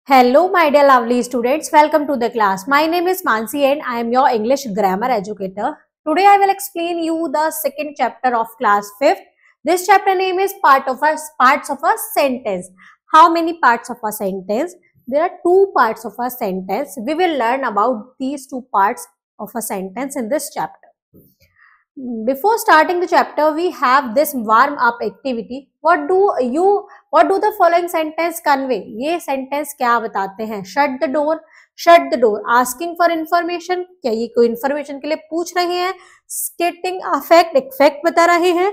Hello, my dear lovely students. Welcome to the class. My name is Mansi and I am your English grammar educator. Today I will explain you the second chapter of class 5th. This chapter name is parts of a sentence. How many parts of a sentence? There are two parts of a sentence. We will learn about these two parts of a sentence in this chapter. Before starting the chapter, we have this warm up activity. What do the following sentence convey? ये sentence क्या बताते हैं? Shut the door, shut the door. Asking for information, क्या ये कोई information के लिए पूछ रहे हैं? Stating a fact, एक fact बता रहे हैं.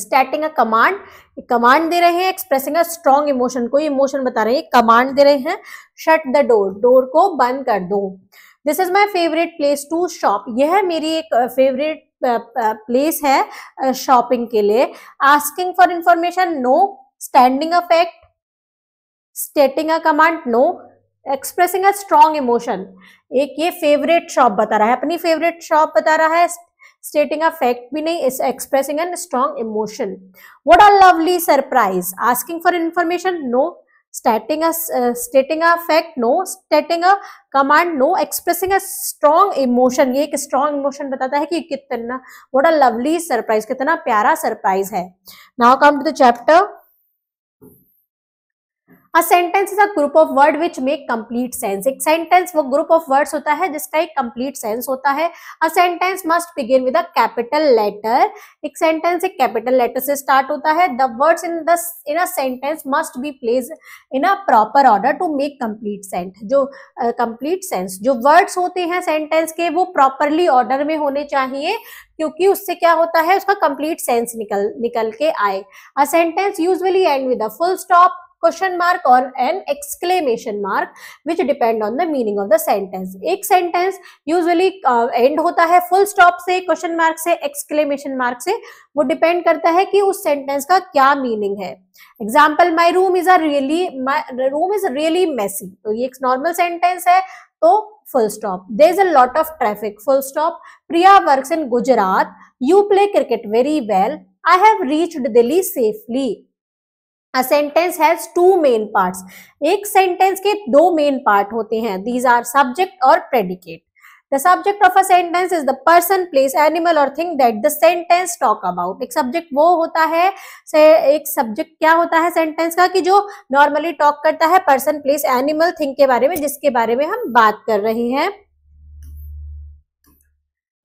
Stating a command, एक command दे रहे हैं. Expressing a strong emotion, कोई emotion बता रहे हैं. Command दे रहे हैं. Shut the door, door को बंद कर दो. This is my favourite place to shop. यह मेरी एक फेवरेट प्लेस है शॉपिंग के लिए. Asking for information, no. Stating a fact, stating a command, no. Expressing a strong emotion, एक ये फेवरेट शॉप बता रहा है, अपनी फेवरेट शॉप बता रहा है. स्टेटिंग अ फैक्ट भी नहीं, is expressing an strong emotion. What a lovely surprise. Asking for information, no. stating a fact, no. Stating a command, no. Expressing a strong emotion, ये एक strong emotion बताता है कि कितना what a lovely surprise, कितना प्यारा surprise है. Now come to the chapter. A sentence is a group of words which make complete sense. एक sentence वो group of words होता है जिसका एक complete sense होता है. A sentence must begin with a capital letter. एक sentence एक capital letter से start होता है. The words in a sentence must be placed in a proper order to make complete sense. जो complete sense, जो words होते हैं sentence के वो properly order में होने चाहिए, क्योंकि उससे क्या होता है, उसका complete sense निकल के आए. A sentence usually end with a full stop, question mark or an exclamation mark which depend on the meaning of the sentence. एक sentence usually end होता है full stop से, question mark से, exclamation mark से. वो depend करता है कि उस sentence का क्या meaning है. Example, my room is really messy. तो ये एक normal sentence है, तो full stop. There is a lot of traffic, full stop. Priya works in Gujarat. You play cricket very well. I have reached Delhi safely. A sentence has two main parts. एक sentence के दो main part होते हैं. These are subject और predicate. The subject of a sentence is the person, place, animal or thing that the sentence talk about. एक subject वो होता है, एक subject क्या होता है sentence का, कि जो normally talk करता है person, place, animal, thing के बारे में, जिसके बारे में हम बात कर रहे हैं.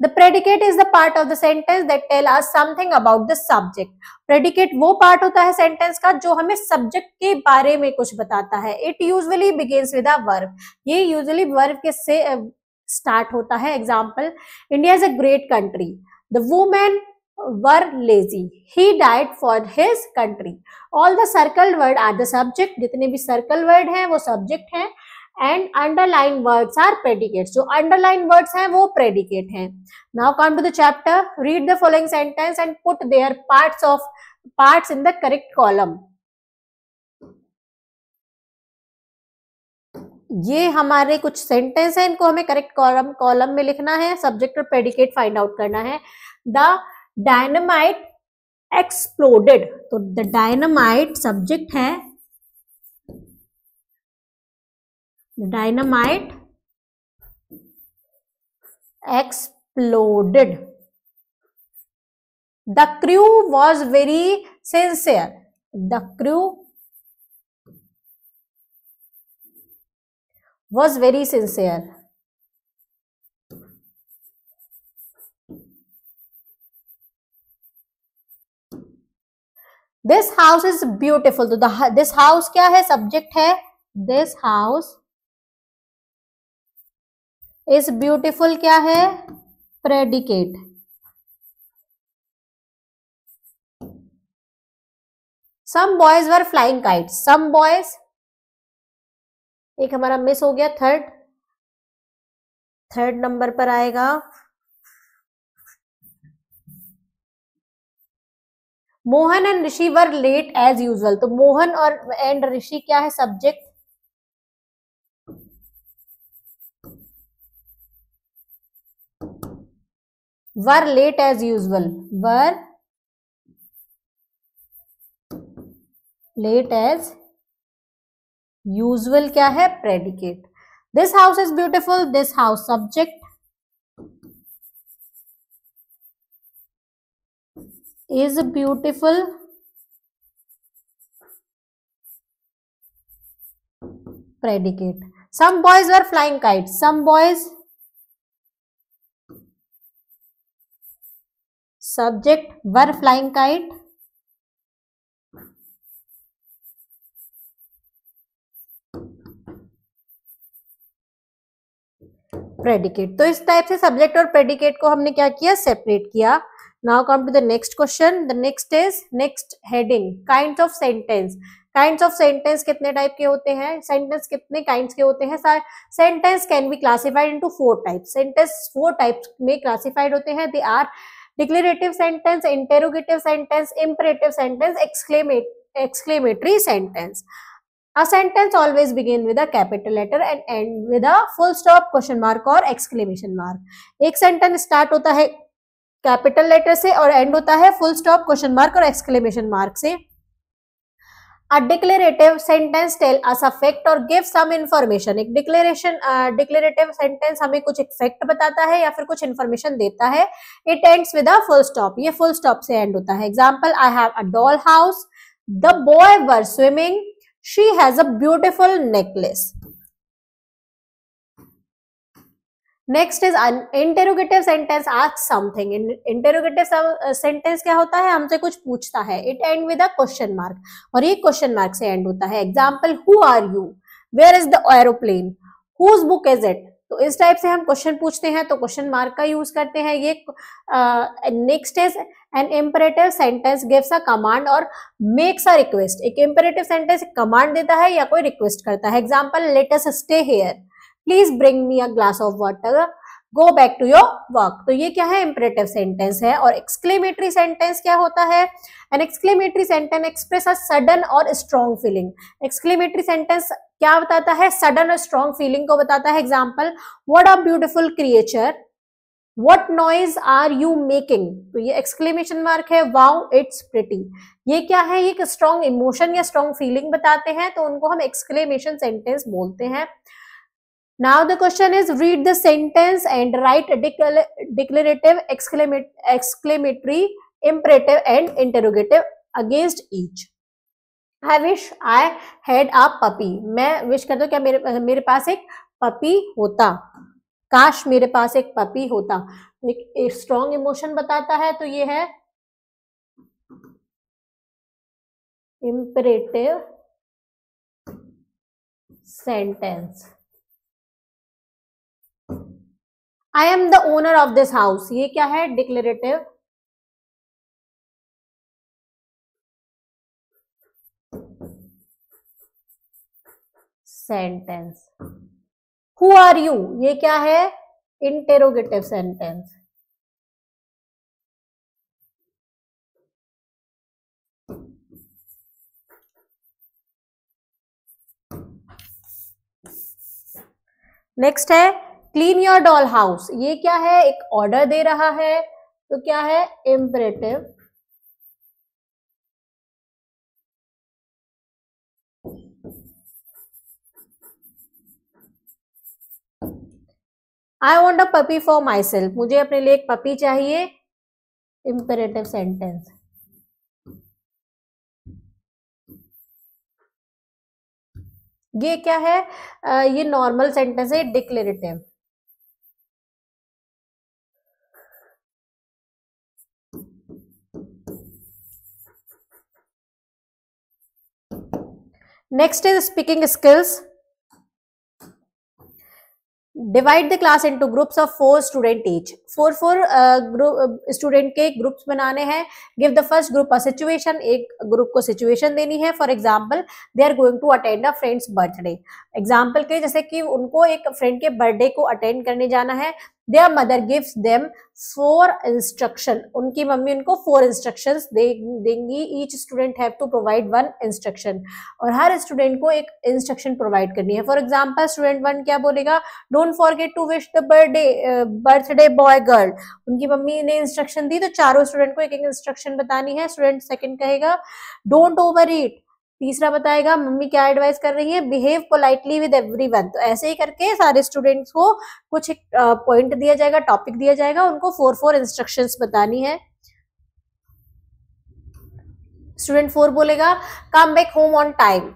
The predicate is the part of the sentence that tell us something about the subject. Predicate वो part होता है sentence का जो हमें subject के बारे में कुछ बताता है. It usually begins with a verb. ये usually verb के से start होता है. Example, India is a great country. The women were lazy. He died for his country. All the circle word are the subject. जितने भी circle word हैं वो subject हैं. And underline words are predicates. जो underline words हैं वो predicate हैं. Now come to the chapter. Read the following sentence and put their parts in the correct column. ये हमारे कुछ सेंटेंस है, इनको हमें करेक्ट कॉलम में लिखना है. सब्जेक्ट और प्रेडिकेट फाइंड आउट करना है. The dynamite exploded. तो द डायनामाइट सब्जेक्ट है. Dynamite exploded. The crew was very sincere. The crew was very sincere. This house is beautiful. तो this house क्या है, subject है. This house is beautiful क्या है, predicate. Some boys were flying kites. Some boys, एक हमारा miss हो गया, थर्ड नंबर पर आएगा. Mohan and Rishi were late as usual. तो मोहन और एंड ऋषि क्या है, subject. Were late as usual. Were late as usual क्या है? Predicate. This house is beautiful. This house subject is beautiful. Predicate. Some boys were flying kites. Some boys. Subject were flying kite. Predicate. तो इस type से subject और predicate को हमने क्या किया? सेपरेट किया. Now come to the next question. The next is next heading. Kinds of sentence. Kinds of sentence कितने टाइप के होते हैं? Sentence कितने kinds के होते हैं? Sentence can be classified into 4 types. Sentence 4 types में classified होते हैं. They are declarative sentence, interrogative sentence, imperative sentence, exclamatory sentence. A sentence always begin with a capital letter and end with a full stop, question mark और exclamation mark. एक sentence start होता है capital letter से और end होता है full stop, question mark और exclamation mark से. A declarative sentence tell us a fact और गिव सम इंफॉर्मेशन. एक डिक्लेरेटिव सेंटेंस हमें कुछ एक फैक्ट बताता है या फिर कुछ इंफॉर्मेशन देता है. It ends with a full stop. ये फुल स्टॉप से एंड होता है. Example, I have a doll house. The boy were swimming. She has a beautiful necklace. Next is interrogative sentence ask something. Interrogative sentence क्या होता है? हमसे कुछ पूछता है. It end with a question mark और ये क्वेश्चन मार्क से एंड होता है. Example, who are you? Where is the aeroplane? Whose book is it? तो इस टाइप से हम क्वेश्चन पूछते हैं तो क्वेश्चन मार्क का यूज करते हैं. ये next is an imperative sentence gives a command और मेक्स अ रिक्वेस्ट. एक इम्परेटिव सेंटेंस कमांड देता है या कोई रिक्वेस्ट करता है. Example, let us stay here. Please bring me a glass of water. Go back to your work. तो ये क्या है? इंपरेटिव सेंटेंस है. और एक्सक्लेमेटरी सेंटेंस क्या होता है? An exclamatory sentence express a sudden और स्ट्रॉन्ग फीलिंग. एक्सक्लेमेटरी सेंटेंस क्या बताता है? सडन और स्ट्रॉन्ग फीलिंग को बताता है. Example, what a beautiful creature. What noise are you making. तो ये एक्सक्लेमेशन मार्क है. Wow it's pretty. ये क्या है? ये स्ट्रॉन्ग इमोशन या स्ट्रॉन्ग फीलिंग बताते हैं तो उनको हम एक्सक्लेमेशन सेंटेंस बोलते हैं. Now the question is, read the sentence and write a declarative, exclamatory, imperative and interrogative against each. I wish I had a puppy. मैं विश करता हूँ क्या मेरे पास एक पपी होता. काश मेरे पास एक पपी होता. एक स्ट्रॉन्ग इमोशन बताता है तो ये है imperative sentence. I am the owner of this house. ये क्या है? Declarative sentence. Who are you? ये क्या है? Interrogative sentence. नेक्स्ट है क्लीन योर डॉल हाउस. ये क्या है? एक ऑर्डर दे रहा है तो क्या है? Imperative. I want a puppy for my self. मुझे अपने लिए एक पपी चाहिए. Imperative sentence. ये क्या है? ये नॉर्मल सेंटेंस है. Declarative. Next is speaking skills. Divide the class into groups of 4 student each. 4 student के ग्रुप्स बनाने हैं. Give the first group a situation. एक ग्रुप को सिचुएशन देनी है. For example, they are going to attend a friend's birthday. Example के जैसे कि उनको एक फ्रेंड के बर्थडे को अटेंड करने जाना है. Their mother gives them 4 instruction. उनकी मम्मी उनको 4 instructions देंगी. Each student have to provide 1 instruction. और हर स्टूडेंट को एक इंस्ट्रक्शन प्रोवाइड करनी है. फॉर एग्जाम्पल, स्टूडेंट 1 क्या बोलेगा? Don't forget to wish the birthday boy girl. उनकी मम्मी ने इंस्ट्रक्शन दी तो चारों स्टूडेंट को एक एक इंस्ट्रक्शन बतानी है. स्टूडेंट 2 कहेगा डोंट ओवर ईट. तीसरा बताएगा मम्मी क्या एडवाइस कर रही है, बिहेव पोलाइटली विद एवरीवन। तो ऐसे ही करके सारे स्टूडेंट्स को कुछ एक पॉइंट दिया जाएगा, टॉपिक दिया जाएगा, उनको 4 इंस्ट्रक्शंस बतानी है। स्टूडेंट 4 बोलेगा come back home on time.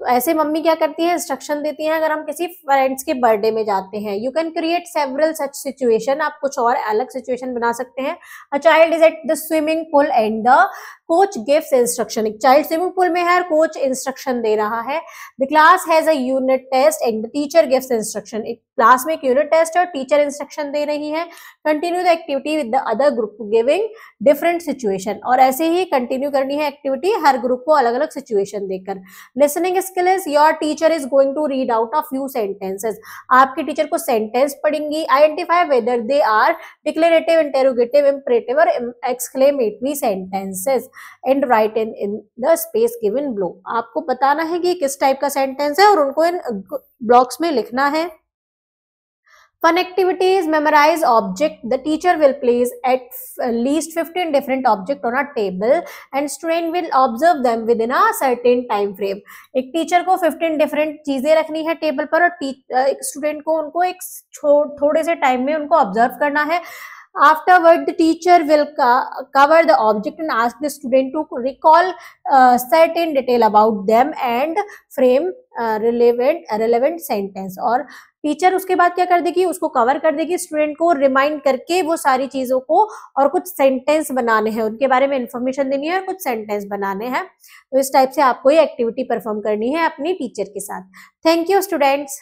तो ऐसे मम्मी क्या करती है, इंस्ट्रक्शन देती हैं अगर हम किसी फ्रेंड्स के बर्थडे में जाते हैं। You can create several such situation, आप कुछ और अलग सिचुएशन बना सकते हैं। A child is at the swimming pool and the coach gives instruction. एक चाइल्ड स्विमिंग पूल में है और कोच इंस्ट्रक्शन दे रहा है। The class has a unit test and the teacher gives instruction. एक क्लास में एक यूनिट टेस्ट है और टीचर इंस्ट्रक्शन दे रही है। Continue the activity with the other group giving different situation. और ऐसे ही कंटिन्यू करनी है एक्टिविटी हर ग्रुप को अलग अलग सिचुएशन देकर। Listening skill is your teacher is going to read out a few sentences. आपकी टीचर को सेंटेंस पढ़ेंगी। Identify whether they are declarative, interrogative, imperative और exclamatory sentences and write in the space given below. आपको बताना है कि किस type का सेंटेंस है और उनको इन ब्लॉक्स में लिखना है। Fun activities, memorize object. The teacher will place at least 15 different objects on a table and student will observe them within a certain time frame. एक टीचर को 15 डिफरेंट चीजें रखनी है टेबल पर और एक स्टूडेंट को उनको एक थोड़े से टाइम में उनको ऑब्जर्व करना है। Afterward, the teacher will cover the object and ask the student to recall certain detail about them and frame relevant sentence. और टीचर उसके बाद क्या कर देगी, उसको कवर कर देगी, स्टूडेंट को रिमाइंड करके वो सारी चीजों को और कुछ सेंटेंस बनाने हैं, उनके बारे में इंफॉर्मेशन देनी है और कुछ सेंटेंस बनाने हैं। तो इस टाइप से आपको ये एक्टिविटी परफॉर्म करनी है अपनी टीचर के साथ। Thank you students.